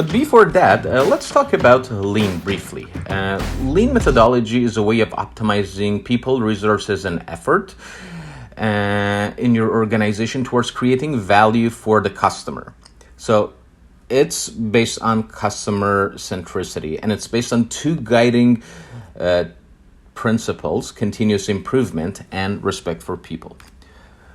But before that, let's talk about Lean briefly. Lean methodology is a way of optimizing people, resources, and effort in your organization towards creating value for the customer. So it's based on customer centricity, and it's based on two guiding principles: continuous improvement and respect for people.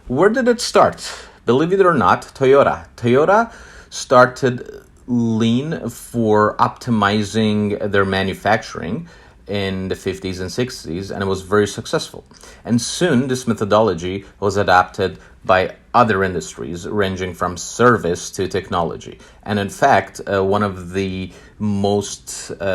Where did it start? Believe it or not, Toyota. Toyota started Lean for optimizing their manufacturing in the 50s and 60s, and it was very successful. And soon this methodology was adopted by other industries ranging from service to technology. And in fact, one of the most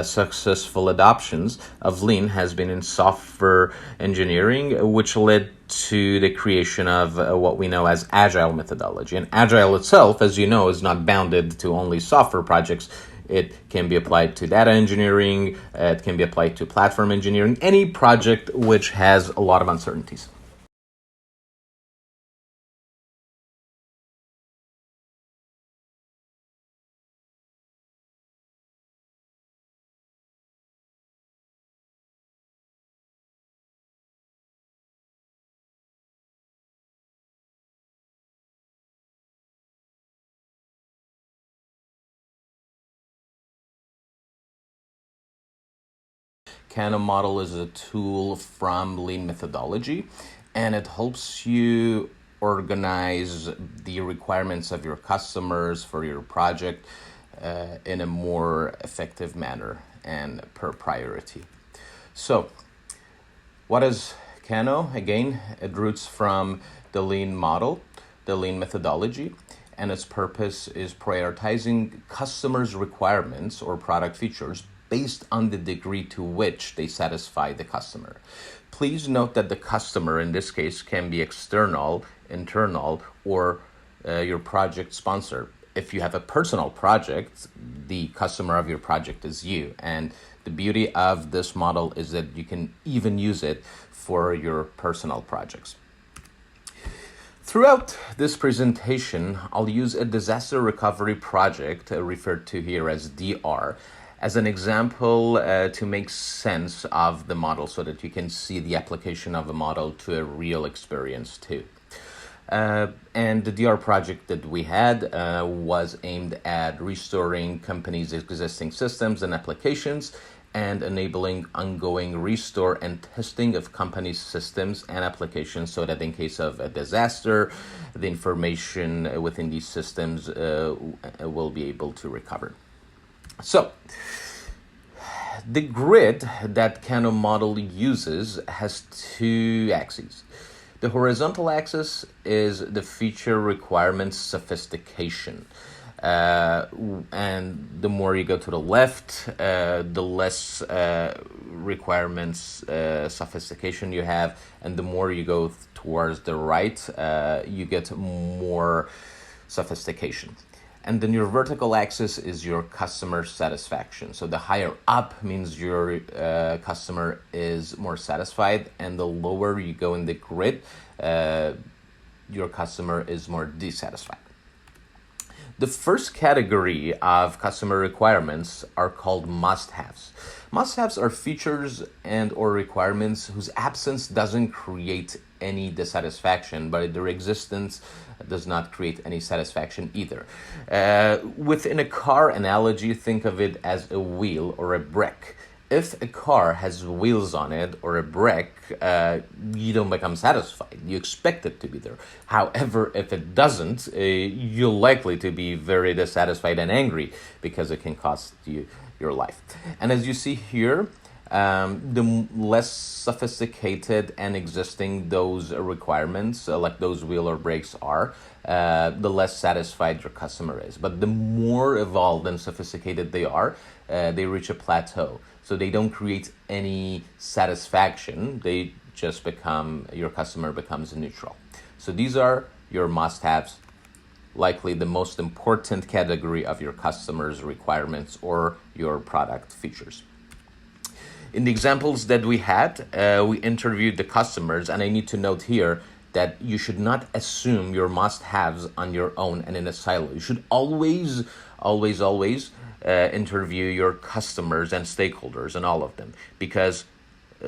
successful adoptions of Lean has been in software engineering, which led to the creation of what we know as Agile methodology. And Agile itself, as you know, is not bounded to only software projects. It can be applied to data engineering, it can be applied to platform engineering, any project which has a lot of uncertainties. Kano Model is a tool from Lean methodology, and it helps you organize the requirements of your customers for your project in a more effective manner and per priority. So, what is Kano? Again, it roots from the Lean model, the Lean methodology, and its purpose is prioritizing customers' requirements or product features based on the degree to which they satisfy the customer. Please note that the customer in this case can be external, internal, or your project sponsor. If you have a personal project, the customer of your project is you. And the beauty of this model is that you can even use it for your personal projects. Throughout this presentation, I'll use a disaster recovery project, referred to here as DR, as an example to make sense of the model so that you can see the application of a model to a real experience too. And the DR project that we had was aimed at restoring companies' existing systems and applications and enabling ongoing restore and testing of companies' systems and applications so that in case of a disaster, the information within these systems will be able to recover. So, the grid that Kano Model uses has two axes. The horizontal axis is the feature requirements sophistication. And the more you go to the left, the less requirements sophistication you have, and the more you go towards the right, you get more sophistication. And then your vertical axis is your customer satisfaction. So the higher up means your customer is more satisfied, and the lower you go in the grid, your customer is more dissatisfied. The first category of customer requirements are called must-haves. Must-haves are features and or requirements whose absence doesn't create any dissatisfaction, but their existence does not create any satisfaction either. Within a car analogy, think of it as a wheel or a brake. If a car has wheels on it or a brake, you don't become satisfied. You expect it to be there. However, if it doesn't, you're likely to be very dissatisfied and angry because it can cost you your life. And as you see here, the less sophisticated and existing those requirements, like those wheel or brakes are, the less satisfied your customer is. But the more evolved and sophisticated they are, they reach a plateau. So they don't create any satisfaction. They just your customer becomes neutral. So these are your must-haves, likely the most important category of your customer's requirements or your product features. In the examples that we had, we interviewed the customers, and I need to note here that you should not assume your must-haves on your own and in a silo. You should always interview your customers and stakeholders and all of them, because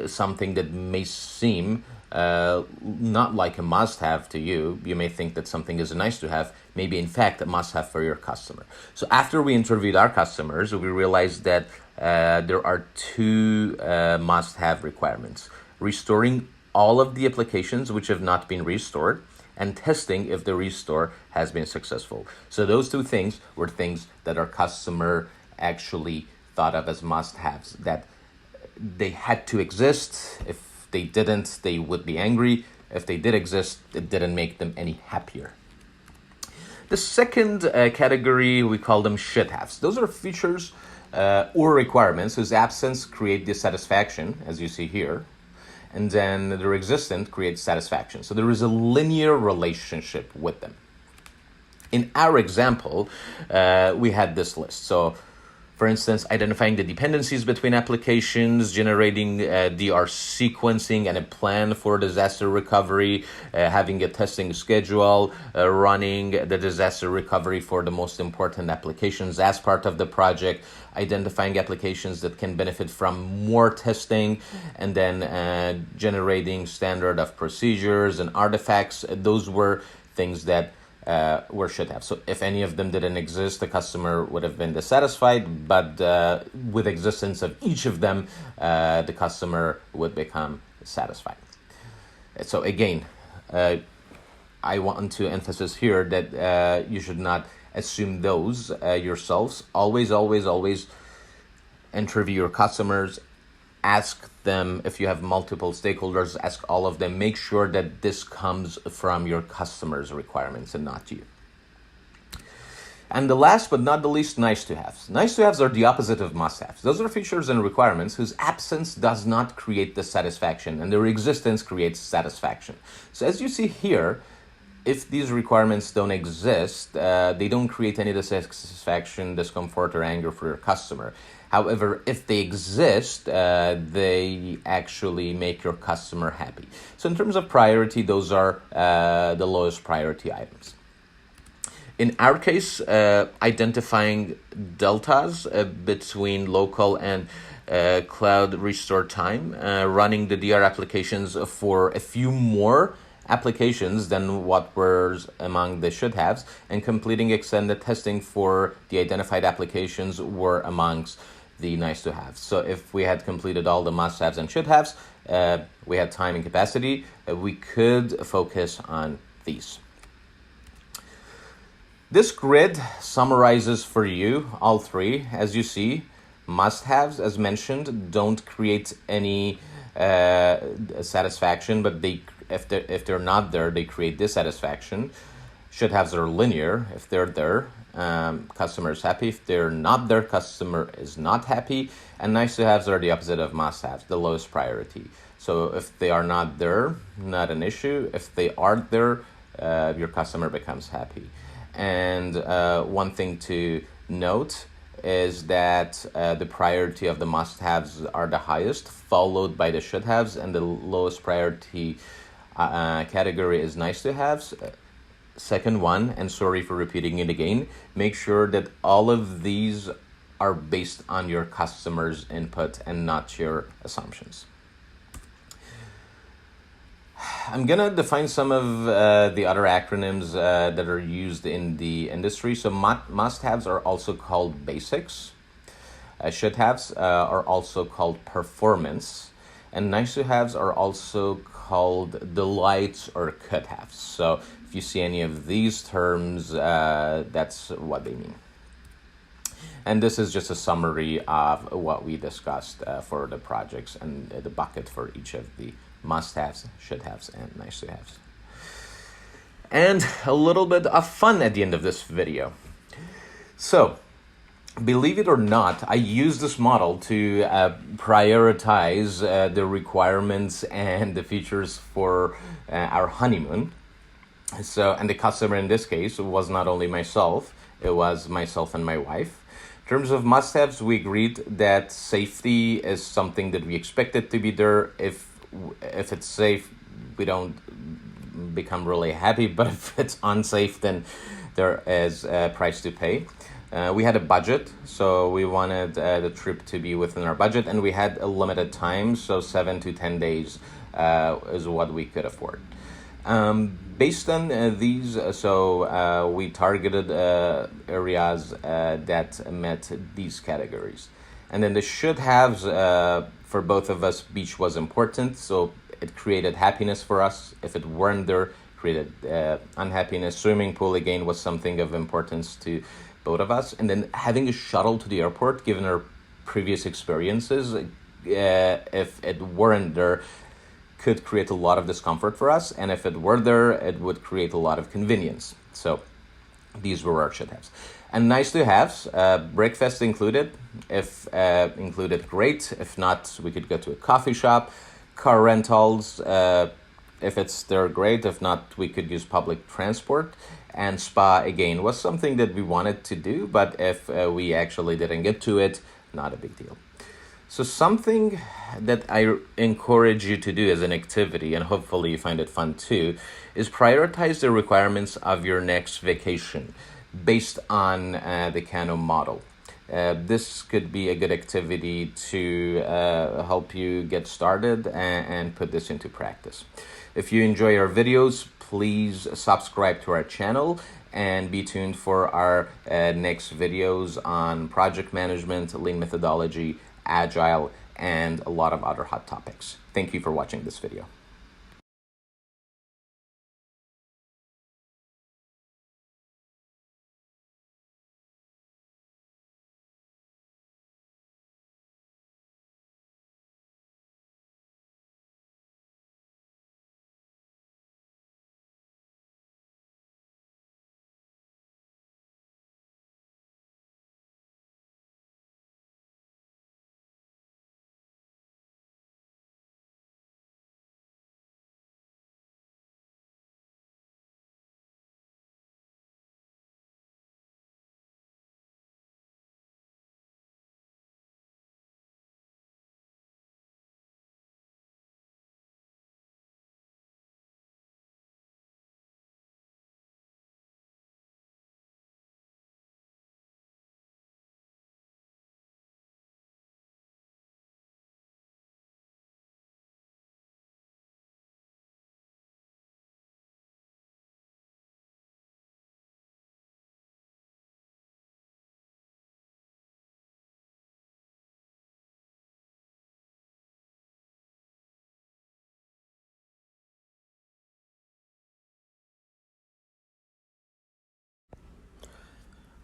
something that may seem not like a must-have to you, you may think that something is a nice-to-have, maybe in fact a must-have for your customer. So after we interviewed our customers, we realized that there are two must-have requirements: restoring all of the applications which have not been restored, and testing if the restore has been successful. So those two things were things that our customer actually thought of as must-haves, that they had to exist. If they didn't, they would be angry. If they did exist, it didn't make them any happier. The second category, we call them should-haves. Those are features or requirements whose absence create dissatisfaction, as you see here, and then their existence creates satisfaction. So there is a linear relationship with them. In our example, we had this list. So, for instance, identifying the dependencies between applications, generating DR sequencing and a plan for disaster recovery, having a testing schedule, running the disaster recovery for the most important applications as part of the project, identifying applications that can benefit from more testing, and then generating standard of procedures and artifacts. Those were things that were should-have. So if any of them didn't exist, the customer would have been dissatisfied, but with existence of each of them, the customer would become satisfied. So again, I want to emphasize here that you should not assume those yourselves. Always interview your customers. Ask them, if you have multiple stakeholders, ask all of them. Make sure that this comes from your customers' requirements and not you. And the last but not the least, nice-to-haves. Nice-to-haves are the opposite of must-haves. Those are features and requirements whose absence does not create dissatisfaction, and their existence creates satisfaction. So as you see here, if these requirements don't exist, they don't create any dissatisfaction, discomfort, or anger for your customer. However, if they exist, they actually make your customer happy. So in terms of priority, those are the lowest priority items. In our case, identifying deltas between local and cloud restore time, running the DR applications for a few more applications than what were among the should-haves, and completing extended testing for the identified applications were amongst the nice-to-haves. So if we had completed all the must-haves and should-haves, we had time and capacity, we could focus on these. This grid summarizes for you all three. As you see, must-haves, as mentioned, don't create any satisfaction, but if they're not there, they create dissatisfaction. Should-haves are linear. If they're there, customer is happy. If they're not there, customer is not happy. And nice-to-haves are the opposite of must-haves, the lowest priority. So if they are not there, not an issue. If they are there, your customer becomes happy. And one thing to note is that the priority of the must-haves are the highest, followed by the should-haves, and the lowest priority category is nice-to-haves. Second one, and sorry for repeating it again, make sure that all of these are based on your customer's input and not your assumptions. I'm gonna define some of the other acronyms that are used in the industry. So must-haves are also called basics. Should-haves are also called performance. And nice-to-haves are also called delights or could-haves. So if you see any of these terms, that's what they mean. And this is just a summary of what we discussed for the projects and the bucket for each of the must-haves, should-haves, and nice-to-haves. And a little bit of fun at the end of this video. So, believe it or not, I use this model to prioritize the requirements and the features for our honeymoon. So, and the customer in this case was not only myself, it was myself and my wife. In terms of must-haves, we agreed that safety is something that we expected to be there. If it's safe, we don't become really happy, but if it's unsafe, then there is a price to pay. We had a budget, so we wanted the trip to be within our budget, and we had a limited time, so 7 to 10 days is what we could afford. Based on these, we targeted areas that met these categories. And then the should-haves for both of us, beach was important, so it created happiness for us. If it weren't there, created unhappiness. Swimming pool, again, was something of importance to both of us. And then having a shuttle to the airport, given our previous experiences, if it weren't there, could create a lot of discomfort for us. And if it were there, it would create a lot of convenience. So these were our should-haves. And nice to haves, breakfast included. If included, great. If not, we could go to a coffee shop. Car rentals, if it's there, great. If not, we could use public transport. And spa, again, was something that we wanted to do, but if we actually didn't get to it, not a big deal. So something that I encourage you to do as an activity, and hopefully you find it fun too, is prioritize the requirements of your next vacation based on the Kano model. This could be a good activity to help you get started and put this into practice. If you enjoy our videos, please subscribe to our channel and be tuned for our next videos on project management, lean methodology, agile, and a lot of other hot topics. Thank you for watching this video.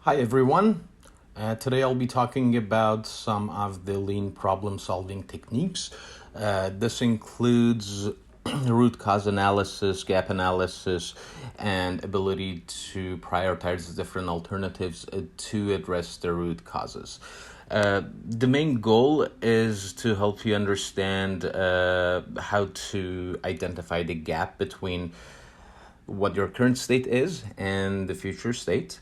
Hi everyone. Today I'll be talking about some of the lean problem solving techniques. This includes root cause analysis, gap analysis, and ability to prioritize different alternatives to address the root causes. The main goal is to help you understand how to identify the gap between what your current state is and the future state.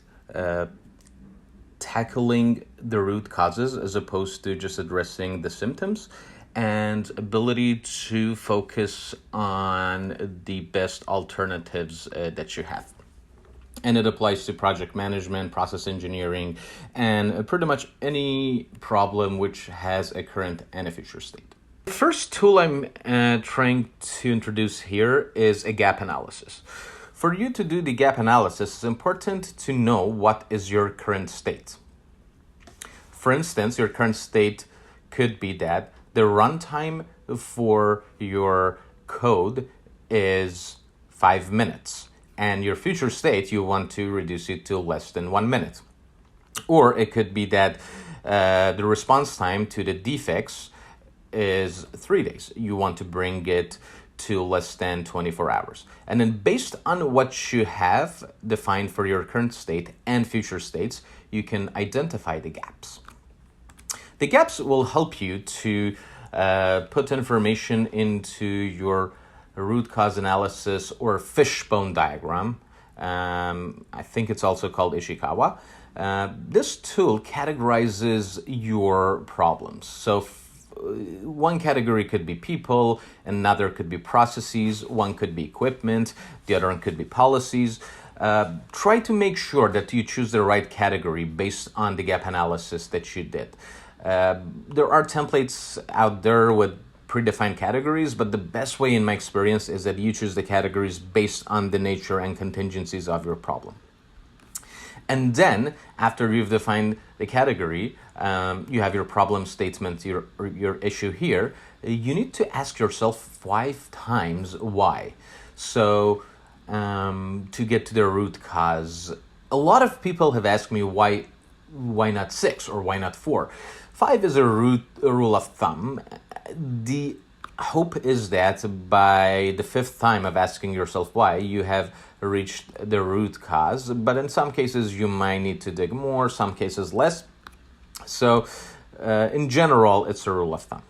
Tackling the root causes as opposed to just addressing the symptoms, and ability to focus on the best alternatives that you have. And it applies to project management, process engineering, and pretty much any problem which has a current and a future state. The first tool I'm trying to introduce here is a gap analysis. For you to do the gap analysis, it's important to know what is your current state. For instance, your current state could be that the runtime for your code is 5 minutes, and your future state, you want to reduce it to less than 1 minute. Or it could be that the response time to the defects is 3 days. You want to bring it to less than 24 hours. And then based on what you have defined for your current state and future states, you can identify the gaps. The gaps will help you to put information into your root cause analysis or fishbone diagram. I think it's also called Ishikawa. This tool categorizes your problems. So one category could be people, another could be processes, one could be equipment, the other one could be policies. Try to make sure that you choose the right category based on the gap analysis that you did. There are templates out there with predefined categories, but the best way in my experience is that you choose the categories based on the nature and contingencies of your problem. And then, after you've defined the category, you have your problem statement, your issue here, you need to ask yourself 5 times why. So, to get to the root cause, a lot of people have asked me why not 6 or why not 4? 5 is a rule of thumb. The hope is that by the 5th time of asking yourself why, you have reached the root cause, but in some cases you might need to dig more, some cases less. So in general, it's a rule of thumb.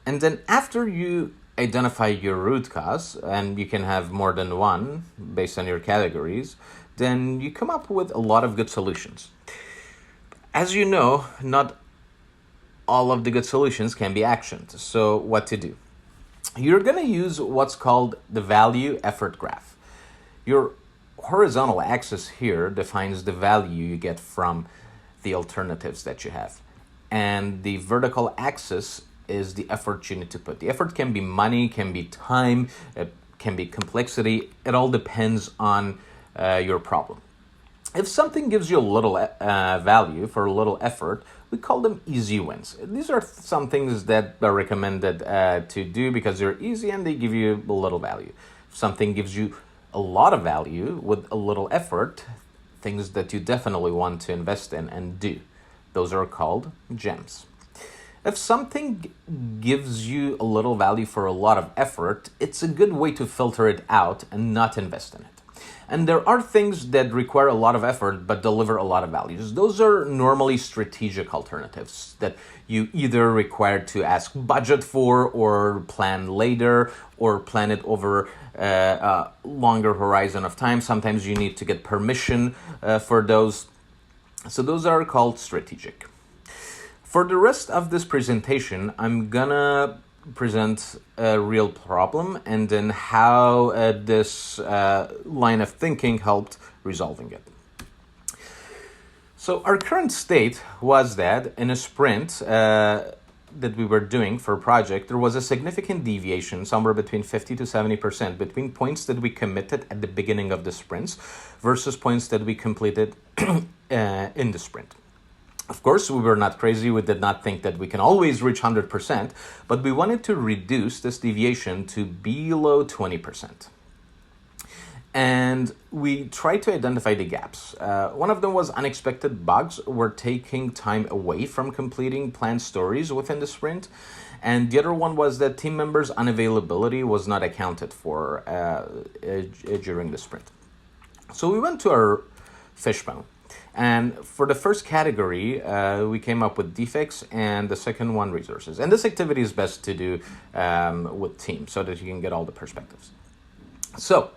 And then after you identify your root cause, and you can have more than one based on your categories, then you come up with a lot of good solutions. As you know, not all of the good solutions can be actioned. So what to do? You're going to use what's called the value effort graph. Your horizontal axis here defines the value you get from the alternatives that you have. And the vertical axis is the effort you need to put. The effort can be money, can be time, it can be complexity. It all depends on your problem. If something gives you a little value for a little effort, we call them easy wins. These are some things that are recommended to do because they're easy and they give you a little value. If something gives you a lot of value with a little effort, things that you definitely want to invest in and do. Those are called gems. If something gives you a little value for a lot of effort, it's a good way to filter it out and not invest in it. And there are things that require a lot of effort but deliver a lot of values. Those are normally strategic alternatives that you either require to ask budget for or plan later or plan it over a longer horizon of time. Sometimes you need to get permission for those. So those are called strategic. For the rest of this presentation, I'm gonna present a real problem and then how this line of thinking helped resolving it. So our current state was that in a sprint that we were doing for a project, there was a significant deviation, somewhere between 50 to 70%, between points that we committed at the beginning of the sprints versus points that we completed in the sprint. Of course, we were not crazy. We did not think that we can always reach 100%, but we wanted to reduce this deviation to below 20%. And we tried to identify the gaps. One of them was unexpected bugs were taking time away from completing planned stories within the sprint. And the other one was that team members' unavailability was not accounted for during the sprint. So we went to our fishbone. And for the first category, we came up with defects, and the second one, resources. And this activity is best to do with teams so that you can get all the perspectives. So,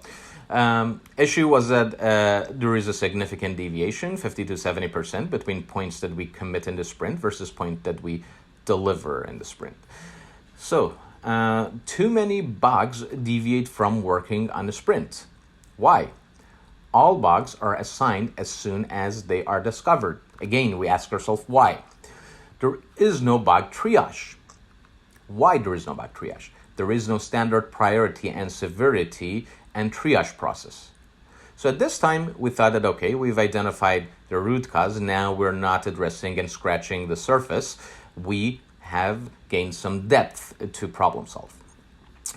issue was that there is a significant deviation, 50 to 70%, between points that we commit in the sprint versus point that we deliver in the sprint. So, too many bugs deviate from working on the sprint. Why? All bugs are assigned as soon as they are discovered. Again, we ask ourselves why. There is no bug triage. Why there is no bug triage? There is no standard priority and severity and triage process. So at this time, we thought that, okay, we've identified the root cause. Now we're not addressing and scratching the surface. We have gained some depth to problem solve.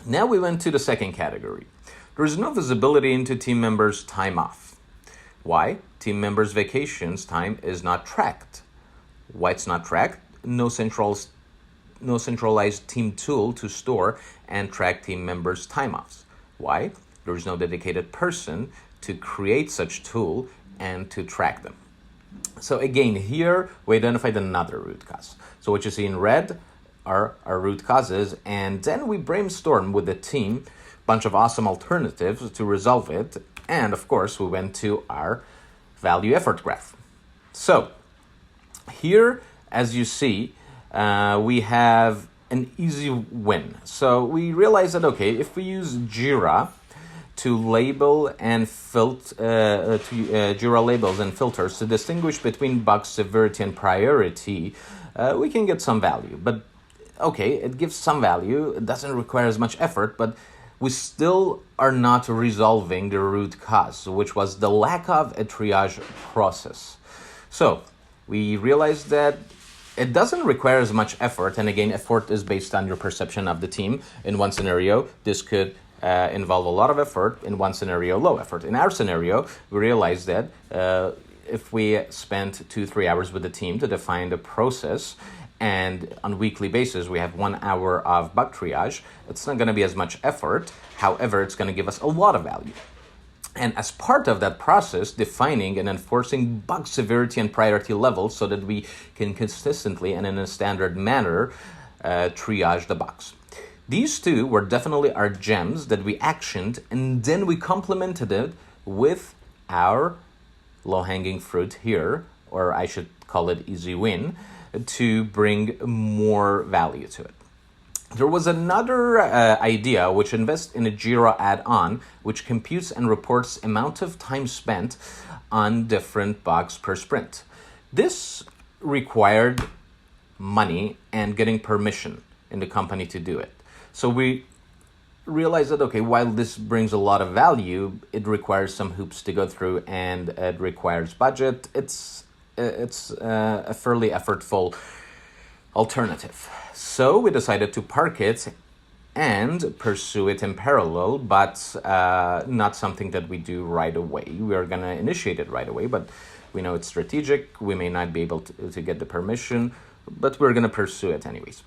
Now we went to the second category. There is no visibility into team members' time off. Why? Team members' vacations time is not tracked. Why it's not tracked? No centralized team tool to store and track team members' time offs. Why? There is no dedicated person to create such tool and to track them. So again, here we identified another root cause. So what you see in red are our root causes, and then we brainstorm with the team bunch of awesome alternatives to resolve it, and of course we went to our value effort graph. So here, as you see, we have an easy win. So we realized that, okay, if we use Jira to label and Jira labels and filters to distinguish between bug severity and priority, we can get some value. But okay, it gives some value. It doesn't require as much effort, but we still are not resolving the root cause, which was the lack of a triage process. So we realized that it doesn't require as much effort. And again, effort is based on your perception of the team. In one scenario, this could involve a lot of effort. In one scenario, low effort. In our scenario, we realized that if we spent 2-3 hours with the team to define the process, and on a weekly basis we have 1 hour of bug triage, it's not going to be as much effort. However, it's going to give us a lot of value. And as part of that process, defining and enforcing bug severity and priority levels so that we can consistently and in a standard manner triage the bugs. These two were definitely our gems that we actioned, and then we complemented it with our low-hanging fruit here, or I should call it easy win, to bring more value to it. There was another idea which invests in a Jira add-on which computes and reports amount of time spent on different bugs per sprint. This required money and getting permission in the company to do it. So we realized that, okay, while this brings a lot of value, it requires some hoops to go through and it requires budget. It's a fairly effortful alternative. So we decided to park it and pursue it in parallel, but not something that we do right away. We are going to initiate it right away, but we know it's strategic. We may not be able to get the permission, but we're going to pursue it anyways.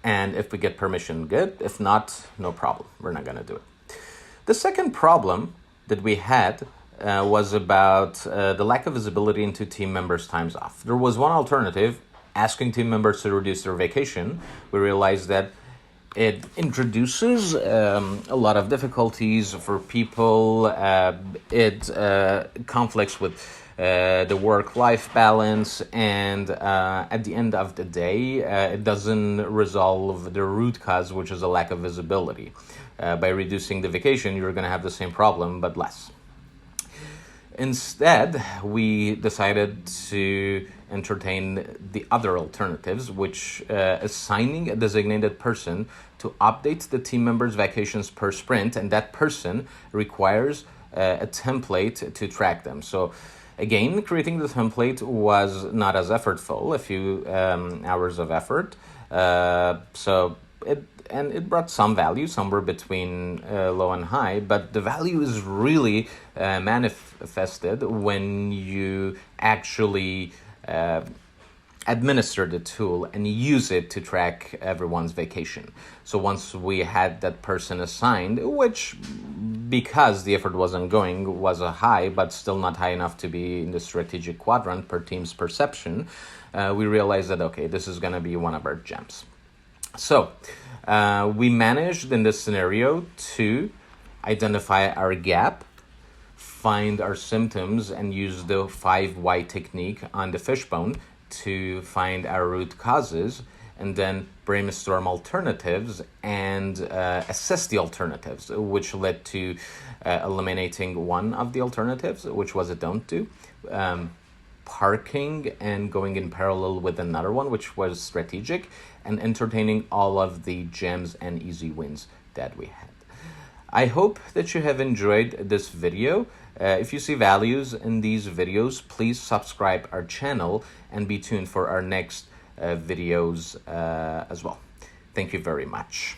And if we get permission, good. If not, no problem. We're not going to do it. The second problem that we had was about the lack of visibility into team members' times off. There was one alternative, asking team members to reduce their vacation. We realized that it introduces a lot of difficulties for people. It conflicts with the work-life balance, and at the end of the day, it doesn't resolve the root cause, which is a lack of visibility. By reducing the vacation, you're going to have the same problem, but less. Instead, we decided to entertain the other alternatives, which assigning a designated person to update the team members' vacations per sprint, and that person requires a template to track them. So again, creating the template was not as effortful, a few hours of effort. It brought some value, somewhere between low and high, but the value is really manifested when you actually administer the tool and use it to track everyone's vacation. So once we had that person assigned, which because the effort was ongoing was a high, but still not high enough to be in the strategic quadrant per team's perception, we realized that, okay, this is going to be one of our gems. So we managed in this scenario to identify our gap, find our symptoms, and use the 5 why technique on the fishbone to find our root causes, and then brainstorm alternatives and assess the alternatives, which led to eliminating one of the alternatives, which was a don't do, parking and going in parallel with another one, which was strategic, and entertaining all of the gems and easy wins that we had. I hope that you have enjoyed this video. If you see values in these videos, please subscribe our channel and be tuned for our next videos as well. Thank you very much.